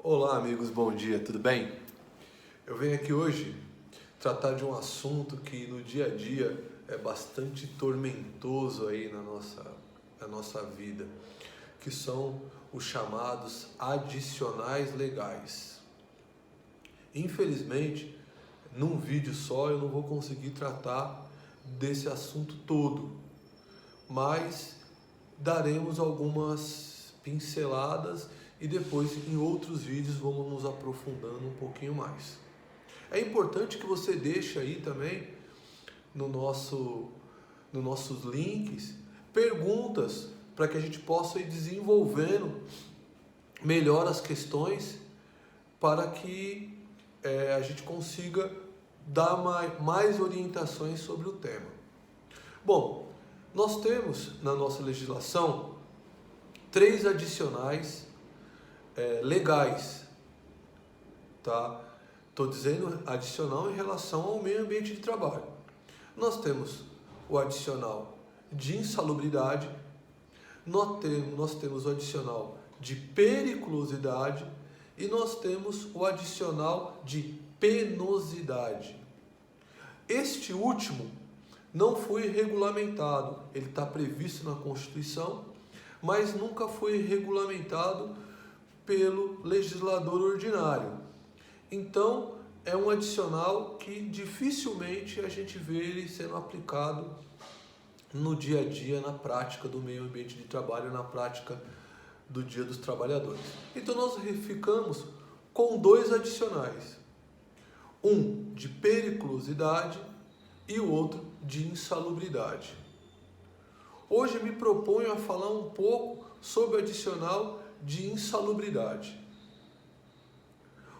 Olá amigos, bom dia, tudo bem? Eu venho aqui hoje tratar de um assunto que no dia a dia é bastante tormentoso aí na nossa vida, que são os chamados adicionais legais. Infelizmente, num vídeo só eu não vou conseguir tratar desse assunto todo, mas daremos algumas pinceladas e depois em outros vídeos vamos nos aprofundando um pouquinho mais. É importante que você deixe aí também nos nossos links perguntas para que a gente possa ir desenvolvendo melhor as questões para que a gente consiga dar mais orientações sobre o tema. Bom, nós temos na nossa legislação 3 adicionais legais, tá? Estou dizendo adicional em relação ao meio ambiente de trabalho. Nós temos o adicional de insalubridade, nós temos o adicional de periculosidade e nós temos o adicional de penosidade. Este último não foi regulamentado, ele está previsto na Constituição, mas nunca foi regulamentado pelo legislador ordinário. Então, é um adicional que dificilmente a gente vê ele sendo aplicado no dia a dia, na prática do meio ambiente de trabalho, na prática do Dia dos Trabalhadores. Então, nós ficamos com 2 adicionais. Um de periculosidade e o outro de insalubridade. Hoje me proponho a falar um pouco sobre o adicional de insalubridade.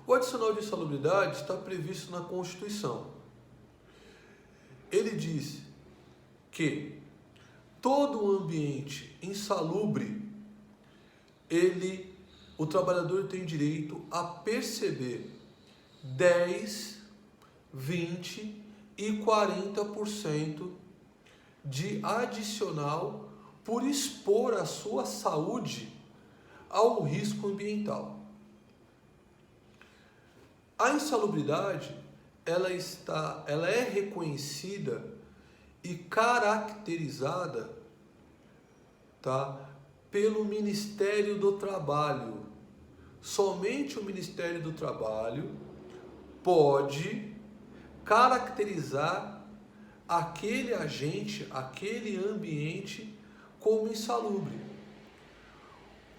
O adicional de insalubridade está previsto na Constituição. Ele diz que todo o ambiente insalubre, o trabalhador tem direito a perceber 10, 20 e 40% de adicional por expor a sua saúde ao risco ambiental. A insalubridade, ela é reconhecida e caracterizada, tá, pelo Ministério do Trabalho. Somente o Ministério do Trabalho pode caracterizar aquele agente, aquele ambiente como insalubre.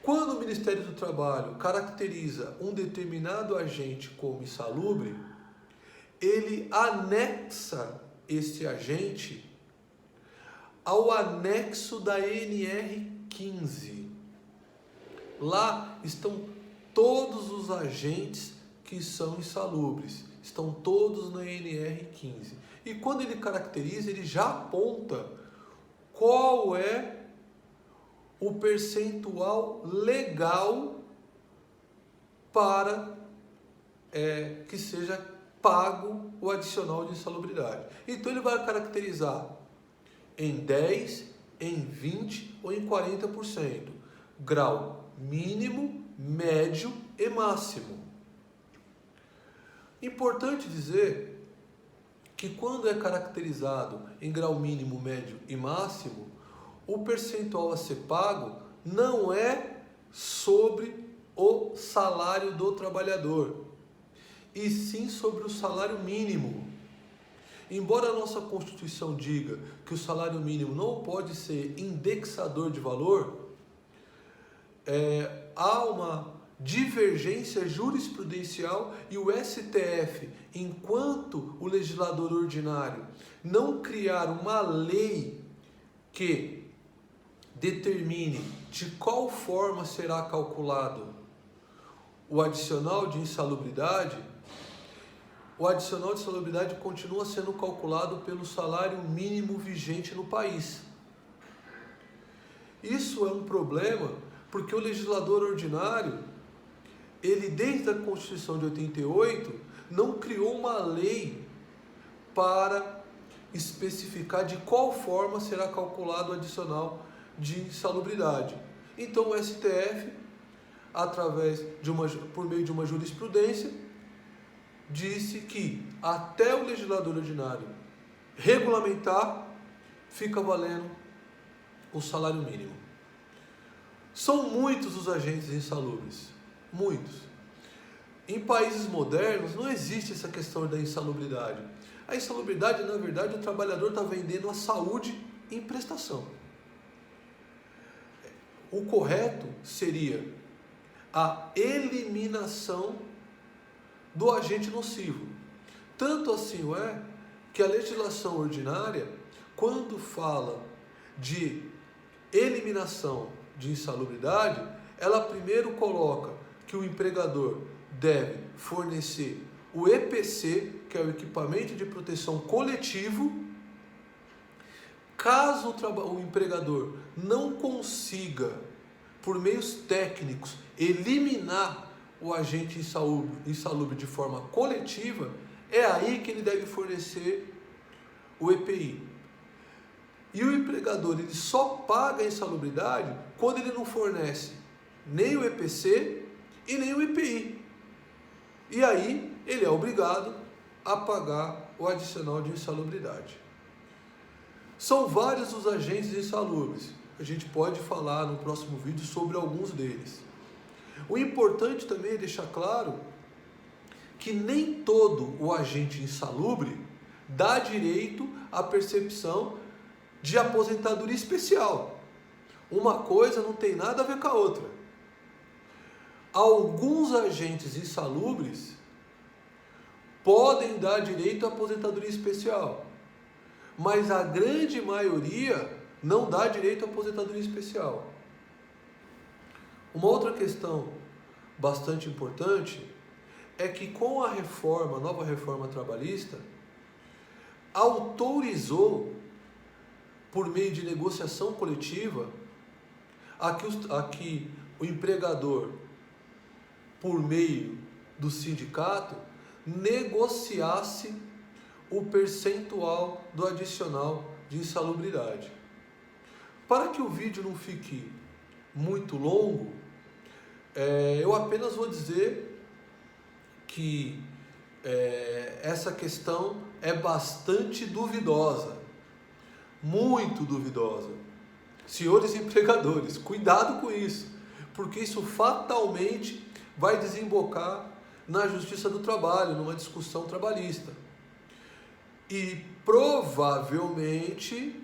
Quando o Ministério do Trabalho caracteriza um determinado agente como insalubre, ele anexa esse agente ao anexo da NR15. Lá estão todos os agentes que são insalubres, estão todos na NR15. E quando ele caracteriza, ele já aponta qual é o percentual legal para que seja pago o adicional de insalubridade. Então ele vai caracterizar em 10, em 20 ou em 40%. Grau mínimo, médio e máximo. Importante dizer que quando é caracterizado em grau mínimo, médio e máximo, o percentual a ser pago não é sobre o salário do trabalhador, e sim sobre o salário mínimo. Embora a nossa Constituição diga que o salário mínimo não pode ser indexador de valor, há uma divergência jurisprudencial e o STF, enquanto o legislador ordinário não criar uma lei que determine de qual forma será calculado o adicional de insalubridade, o adicional de insalubridade continua sendo calculado pelo salário mínimo vigente no país. Isso é um problema porque o legislador ordinário, ele desde a Constituição de 88, não criou uma lei para especificar de qual forma será calculado o adicional de insalubridade. Então o STF por meio de uma jurisprudência, disse que até o legislador ordinário regulamentar, fica valendo o salário mínimo. São muitos os agentes insalubres, muitos. Em países modernos não existe essa questão da insalubridade. A insalubridade, na verdade, o trabalhador está vendendo a saúde em prestação. O correto seria a eliminação do agente nocivo. Tanto assim é que a legislação ordinária, quando fala de eliminação de insalubridade, ela primeiro coloca que o empregador deve fornecer o EPC, que é o equipamento de proteção coletivo. Caso o empregador não consiga, por meios técnicos, eliminar o agente insalubre de forma coletiva, é aí que ele deve fornecer o EPI. E o empregador ele só paga a insalubridade quando ele não fornece nem o EPC e nem o EPI. E aí ele é obrigado a pagar o adicional de insalubridade. São vários os agentes insalubres. A gente pode falar no próximo vídeo sobre alguns deles. O importante também é deixar claro que nem todo o agente insalubre dá direito à percepção de aposentadoria especial. Uma coisa não tem nada a ver com a outra. Alguns agentes insalubres podem dar direito à aposentadoria especial, mas a grande maioria não dá direito à aposentadoria especial. Uma outra questão bastante importante é que com a nova reforma trabalhista, autorizou, por meio de negociação coletiva, a que o empregador, por meio do sindicato, negociasse o percentual do adicional de insalubridade. Para que o vídeo não fique muito longo, eu apenas vou dizer que essa questão é bastante duvidosa, muito duvidosa. Senhores empregadores, cuidado com isso, porque isso fatalmente vai desembocar na Justiça do Trabalho, numa discussão trabalhista. E provavelmente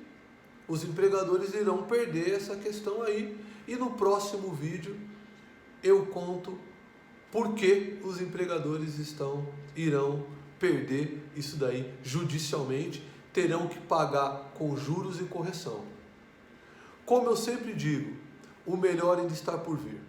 os empregadores irão perder essa questão aí. E no próximo vídeo eu conto por que os empregadores irão perder isso daí judicialmente, terão que pagar com juros e correção. Como eu sempre digo, o melhor ainda está por vir.